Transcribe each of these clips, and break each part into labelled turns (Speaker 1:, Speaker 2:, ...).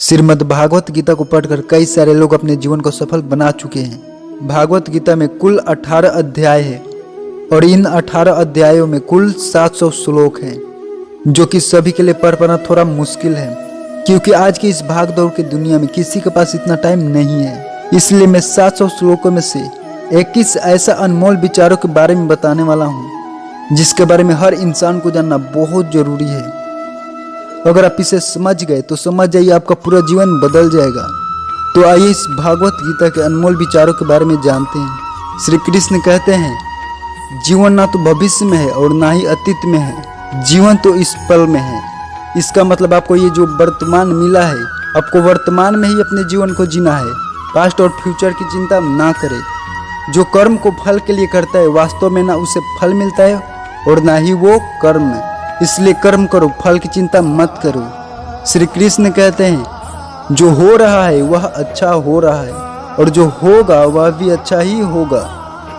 Speaker 1: श्रीमद् भागवत गीता को पढ़कर कई सारे लोग अपने जीवन को सफल बना चुके हैं। भागवत गीता में कुल 18 अध्याय है और इन 18 अध्यायों में कुल 700 श्लोक हैं, जो कि सभी के लिए पढ़ पाना थोड़ा मुश्किल है, क्योंकि आज की इस भागदौड़ की दुनिया में किसी के पास इतना टाइम नहीं है। इसलिए मैं 700 श्लोकों में से 21 ऐसा अनमोल विचारों के बारे में बताने वाला हूँ, जिसके बारे में हर इंसान को जानना बहुत जरूरी है। अगर आप इसे समझ गए तो समझ जाइए आपका पूरा जीवन बदल जाएगा। तो आइए इस भागवत गीता के अनमोल विचारों के बारे में जानते हैं। श्री कृष्ण कहते हैं, जीवन ना तो भविष्य में है और ना ही अतीत में है, जीवन तो इस पल में है। इसका मतलब आपको ये जो वर्तमान मिला है, आपको वर्तमान में ही अपने जीवन को जीना है। पास्ट और फ्यूचर की चिंता ना करें। जो कर्म को फल के लिए करता है, वास्तव में ना उसे फल मिलता है और ना ही वो कर्म। इसलिए कर्म करो, फल की चिंता मत करो। श्री कृष्ण कहते हैं, जो हो रहा है वह अच्छा हो रहा है और जो होगा वह भी अच्छा ही होगा।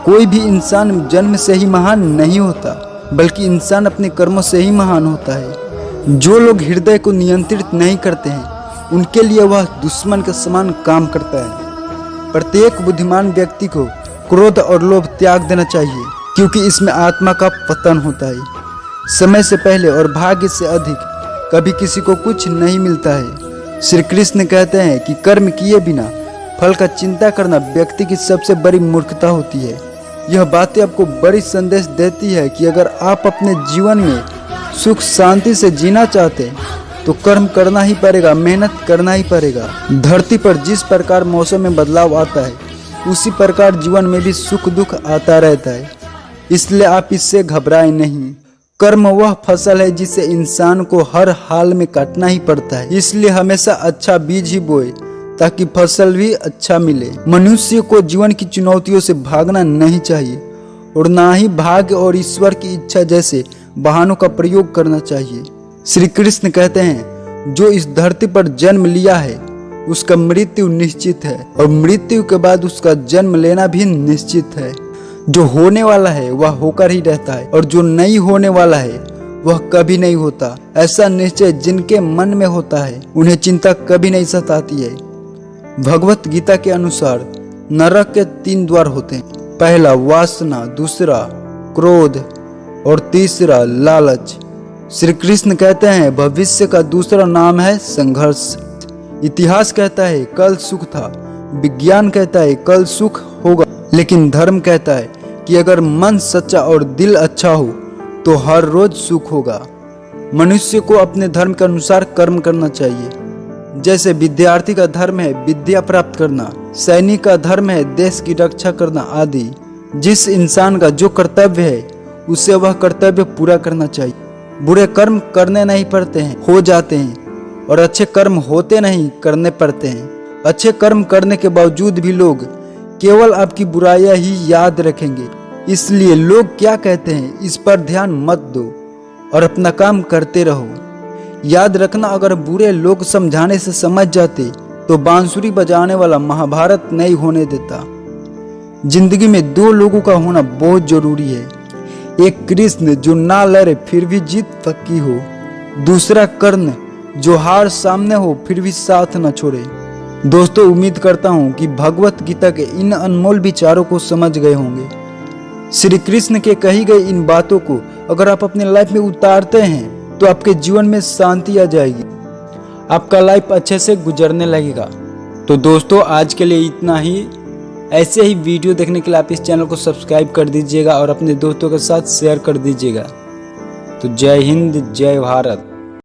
Speaker 1: कोई भी इंसान जन्म से ही महान नहीं होता, बल्कि इंसान अपने कर्मों से ही महान होता है। जो लोग हृदय को नियंत्रित नहीं करते हैं, उनके लिए वह दुश्मन के समान काम करता है। प्रत्येक बुद्धिमान व्यक्ति को क्रोध और लोभ त्याग देना चाहिए, क्योंकि इसमें आत्मा का पतन होता है। समय से पहले और भाग्य से अधिक कभी किसी को कुछ नहीं मिलता है। श्री कृष्ण कहते हैं कि कर्म किए बिना फल का चिंता करना व्यक्ति की सबसे बड़ी मूर्खता होती है। यह बातें आपको बड़ी संदेश देती है कि अगर आप अपने जीवन में सुख शांति से जीना चाहते हैं तो कर्म करना ही पड़ेगा, मेहनत करना ही पड़ेगा। धरती पर जिस प्रकार मौसम में बदलाव आता है, उसी प्रकार जीवन में भी सुख दुख आता रहता है। इसलिए आप इससे घबराएं नहीं। कर्म वह फसल है जिसे इंसान को हर हाल में काटना ही पड़ता है। इसलिए हमेशा अच्छा बीज ही बोए, ताकि फसल भी अच्छा मिले। मनुष्य को जीवन की चुनौतियों से भागना नहीं चाहिए और ना ही भाग्य और ईश्वर की इच्छा जैसे बहानों का प्रयोग करना चाहिए। श्री कृष्ण कहते हैं, जो इस धरती पर जन्म लिया है उसका मृत्यु निश्चित है और मृत्यु के बाद उसका जन्म लेना भी निश्चित है। जो होने वाला है वह होकर ही रहता है और जो नहीं होने वाला है वह कभी नहीं होता। ऐसा निश्चय जिनके मन में होता है, उन्हें चिंता कभी नहीं सताती है। भगवत गीता के अनुसार नरक के 3 द्वार होते हैं। पहला वासना, दूसरा क्रोध और तीसरा लालच। श्री कृष्ण कहते हैं, भविष्य का दूसरा नाम है संघर्ष। इतिहास कहता है कल सुख था, विज्ञान कहता है कल सुख होगा, लेकिन धर्म कहता है कि अगर मन सच्चा और दिल अच्छा हो तो हर रोज सुख होगा। मनुष्य को अपने धर्म के अनुसार कर्म करना चाहिए। जैसे विद्यार्थी का धर्म है विद्या प्राप्त करना, सैनिक का धर्म है देश की रक्षा करना आदि। जिस इंसान का जो कर्तव्य है उसे वह कर्तव्य पूरा करना चाहिए। बुरे कर्म करने नहीं पड़ते हैं, हो जाते हैं, और अच्छे कर्म होते नहीं, करने पड़ते हैं। अच्छे कर्म करने के बावजूद भी लोग केवल आपकी बुराइयां ही याद रखेंगे। इसलिए लोग क्या कहते हैं इस पर ध्यान मत दो और अपना काम करते रहो। याद रखना, अगर बुरे लोग समझाने से समझ जाते तो बांसुरी बजाने वाला महाभारत नहीं होने देता। जिंदगी में 2 लोगों का होना बहुत जरूरी है। एक कृष्ण जो ना लड़े फिर भी जीत पक्की हो, दूसरा कर्ण जो हार सामने हो फिर भी साथ न छोड़े। दोस्तों, उम्मीद करता हूँ कि भगवत गीता के इन अनमोल विचारों को समझ गए होंगे। श्री कृष्ण के कही गई इन बातों को अगर आप अपने लाइफ में उतारते हैं तो आपके जीवन में शांति आ जाएगी, आपका लाइफ अच्छे से गुजरने लगेगा। तो दोस्तों, आज के लिए इतना ही। ऐसे ही वीडियो देखने के लिए आप इस चैनल को सब्सक्राइब कर दीजिएगा और अपने दोस्तों के साथ शेयर कर दीजिएगा। तो जय हिंद, जय भारत।